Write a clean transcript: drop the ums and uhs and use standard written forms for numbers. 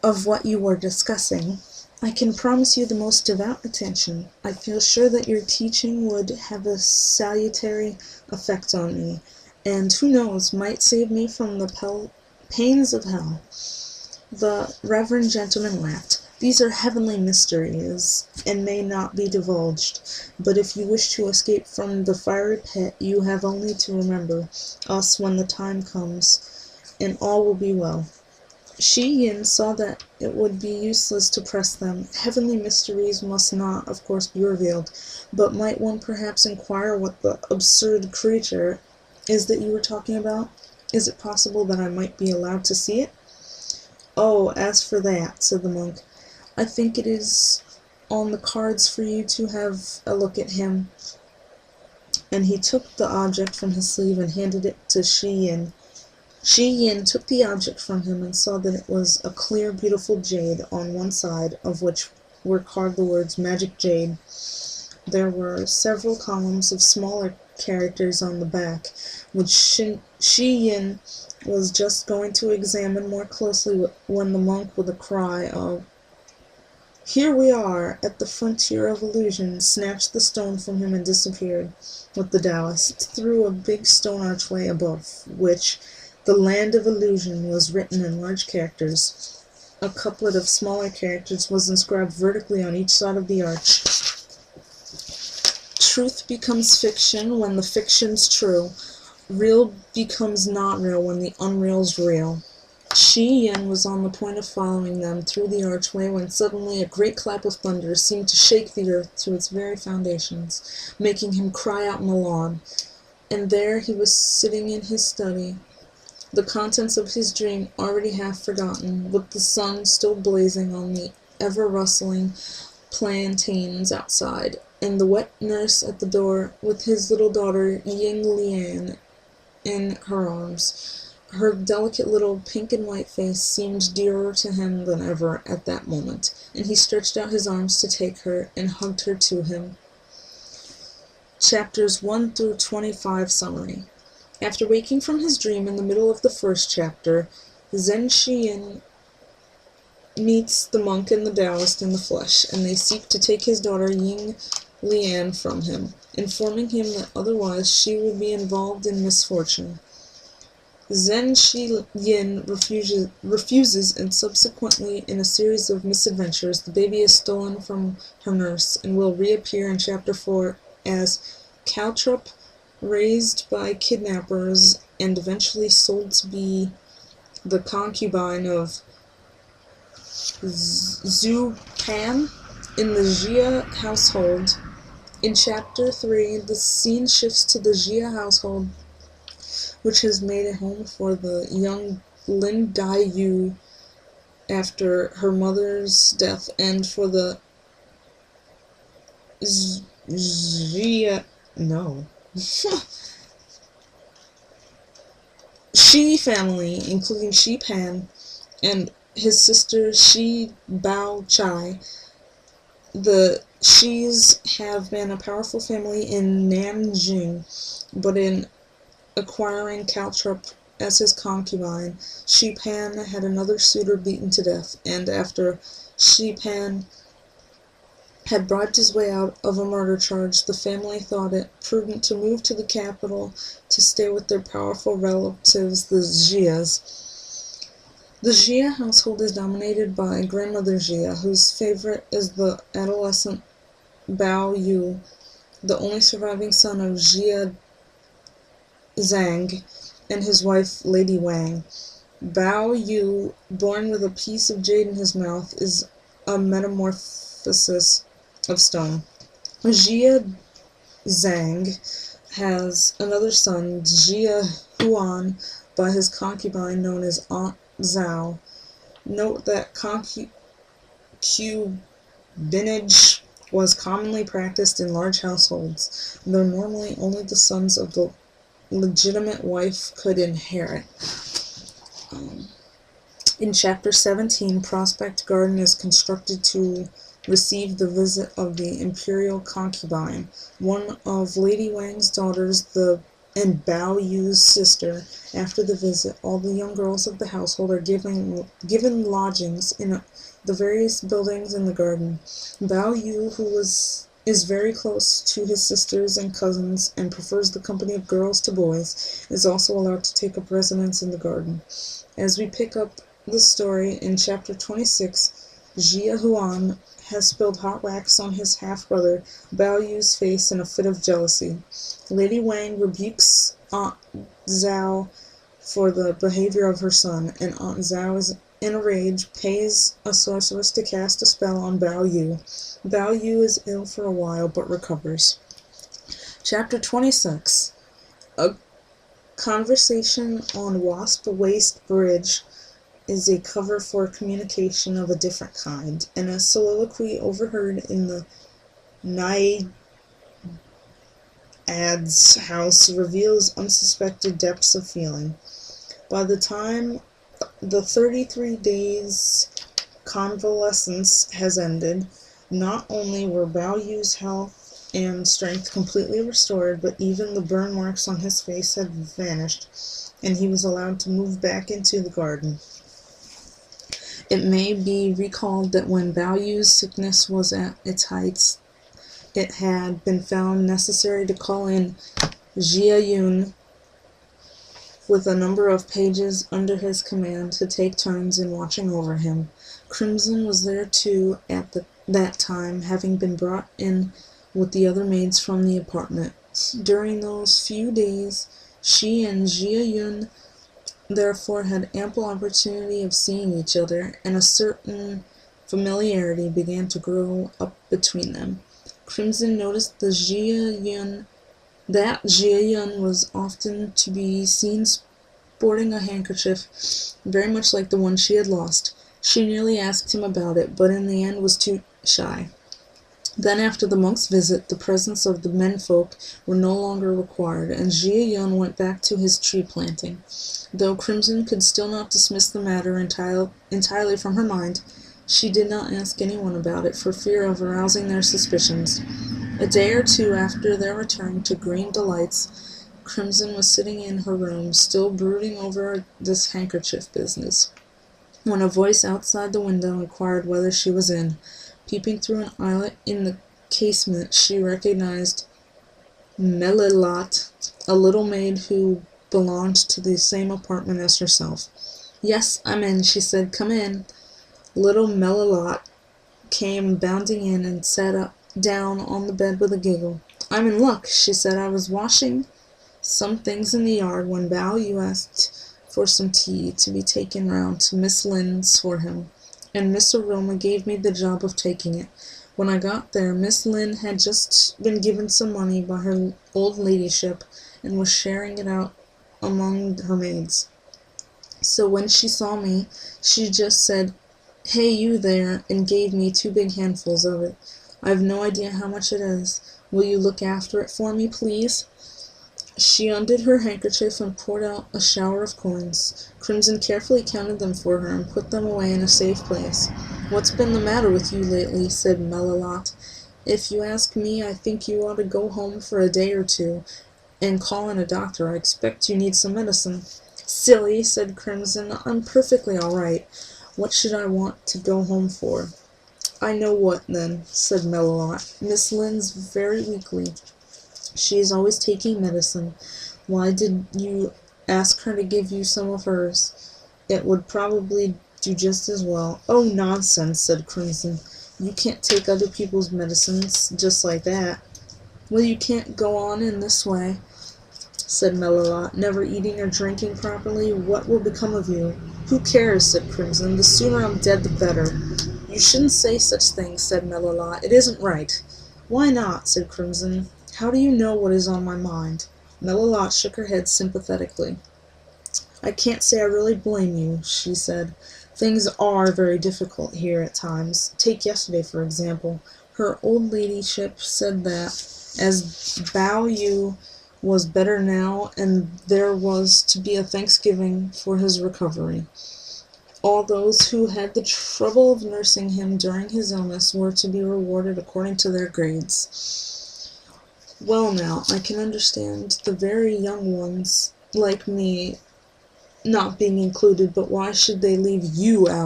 of what you were discussing, I can promise you the most devout attention. I feel sure that your teaching would have a salutary effect on me, and who knows, might save me from the pains of hell." The reverend gentleman laughed. "These are heavenly mysteries, and may not be divulged, but if you wish to escape from the fiery pit, you have only to remember us when the time comes, and all will be well." Shi Yin saw that it would be useless to press them. Heavenly mysteries must not, of course, be revealed, but might one perhaps inquire what the absurd creature is that you were talking about? Is it possible that I might be allowed to see it? "Oh, as for that," said the monk, "I think it is on the cards for you to have a look at him." And he took the object from his sleeve and handed it to Shi Yin. Shi Yin took the object from him and saw that it was a clear, beautiful jade, on one side of which were carved the words "Magic Jade." There were several columns of smaller characters on the back, which Shi Yin was just going to examine more closely when the monk, with a cry of "Here we are, at the frontier of illusion," snatched the stone from him and disappeared with the Taoist through a big stone archway above which "The Land of Illusion" was written in large characters. A couplet of smaller characters was inscribed vertically on each side of the arch. "Truth becomes fiction when the fiction's true. Real becomes not real when the unreal's real." Shi Yin was on the point of following them through the archway when suddenly a great clap of thunder seemed to shake the earth to its very foundations, making him cry out in alarm. And there he was sitting in his study, the contents of his dream already half forgotten, with the sun still blazing on the ever-rustling plantains outside, and the wet nurse at the door with his little daughter Ying Lian in her arms. Her delicate little pink and white face seemed dearer to him than ever at that moment, and he stretched out his arms to take her and hugged her to him. Chapters 1 through 25 Summary. After waking from his dream in the middle of the first chapter, Zhen Xiyin meets the monk and the Taoist in the flesh, and they seek to take his daughter Ying Lian from him, informing him that otherwise she would be involved in misfortune. Zhen Xiyin refuses, and subsequently, in a series of misadventures, the baby is stolen from her nurse and will reappear in Chapter 4 as Caltrop, raised by kidnappers and eventually sold to be the concubine of Zhu Pan in the Jia household. In Chapter 3, the scene shifts to the Jia household, which has made a home for the young Lin Daiyu after her mother's death, and for the Shi family, including Shi Pan and his sister Shi Bao Chai. The Shis have been a powerful family in Nanjing, but in acquiring Caltrop as his concubine, Shi Pan had another suitor beaten to death, and after Shi Pan had bribed his way out of a murder charge, the family thought it prudent to move to the capital to stay with their powerful relatives, the Jias. The Jia household is dominated by Grandmother Jia, whose favorite is the adolescent Bao Yu, the only surviving son of Jia Zhang and his wife Lady Wang. Bao Yu, born with a piece of jade in his mouth, is a metamorphosis of stone. Jia Zhang has another son, Jia Huan, by his concubine known as Aunt Zhao. Note that concubinage was commonly practiced in large households, though normally only the sons of the legitimate wife could inherit. In Chapter 17, Prospect Garden is constructed to receive the visit of the imperial concubine, one of Lady Wang's daughters, the and Bao Yu's sister. After the visit, all the young girls of the household are given lodgings in the various buildings in the garden. Bao Yu, is very close to his sisters and cousins and prefers the company of girls to boys, is also allowed to take up residence in the garden. As we pick up the story in chapter 26, Jia Huan has spilled hot wax on his half-brother Bao Yu's face in a fit of jealousy. Lady Wang rebukes Aunt Zhao for the behavior of her son, and Aunt Zhao is in a rage, pays a sorceress to cast a spell on Bao Yu. Bao Yu is ill for a while, but recovers. Chapter 26. A conversation on Wasp Waste Bridge is a cover for communication of a different kind, and a soliloquy overheard in the Naiad's house reveals unsuspected depths of feeling. By the time the 33 days convalescence has ended, not only were Bao Yu's health and strength completely restored, but even the burn marks on his face had vanished, and he was allowed to move back into the garden. It may be recalled that when Bao Yu's sickness was at its height, it had been found necessary to call in Jia Yun with a number of pages under his command to take turns in watching over him. Crimson was there too at that time, having been brought in with the other maids from the apartment. During those few days, she and Jia Yun therefore had ample opportunity of seeing each other, and a certain familiarity began to grow up between them. Crimson noticed that Jia Yun was often to be seen sporting a handkerchief very much like the one she had lost. She nearly asked him about it, but in the end was too shy. Then, after the monk's visit, the presence of the menfolk were no longer required, and Jia Yun went back to his tree planting. Though Crimson could still not dismiss the matter entirely from her mind, she did not ask anyone about it for fear of arousing their suspicions. A day or two after their return to Green Delights, Crimson was sitting in her room, still brooding over this handkerchief business, when a voice outside the window inquired whether she was in. Peeping through an eyelet in the casement, she recognized Melilot, a little maid who belonged to the same apartment as herself. "Yes, I'm in," she said. "Come in." Little Melilot came bounding in and sat down on the bed with a giggle. "I'm in luck," she said. "I was washing some things in the yard when Bao Yu asked for some tea to be taken round to Miss Lin's for him, and Miss Aroma gave me the job of taking it. When I got there, Miss Lin had just been given some money by her old ladyship, and was sharing it out among her maids. So when she saw me, she just said, 'Hey, you there,' and gave me 2 big handfuls of it. I've no idea how much it is. Will you look after it for me, please?" She undid her handkerchief and poured out a shower of coins. Crimson carefully counted them for her and put them away in a safe place. "What's been the matter with you lately?" said Melilot. "If you ask me, I think you ought to go home for a day or 2 and call in a doctor. I expect you need some medicine." "Silly," said Crimson. "I'm perfectly all right. What should I want to go home for?" "I know what, then," said Melilot. "Miss Lin's very weakly. She is always taking medicine. Why did you ask her to give you some of hers? It would probably do just as well." "Oh, nonsense," said Crimson. "You can't take other people's medicines just like that." "Well, you can't go on in this way," said Melilot, "never eating or drinking properly. What will become of you?" "Who cares?" said Crimson. "The sooner I'm dead, the better." "You shouldn't say such things," said Melilot. "It isn't right." "Why not?" said Crimson. "How do you know what is on my mind?" Melilot shook her head sympathetically. "I can't say I really blame you," she said. "Things are very difficult here at times. Take yesterday, for example. Her old ladyship said that, as Bao Yu was better now, and there was to be a thanksgiving for his recovery, all those who had the trouble of nursing him during his illness were to be rewarded according to their grades. Well now, I can understand the very young ones, like me, not being included, but why should they leave you out?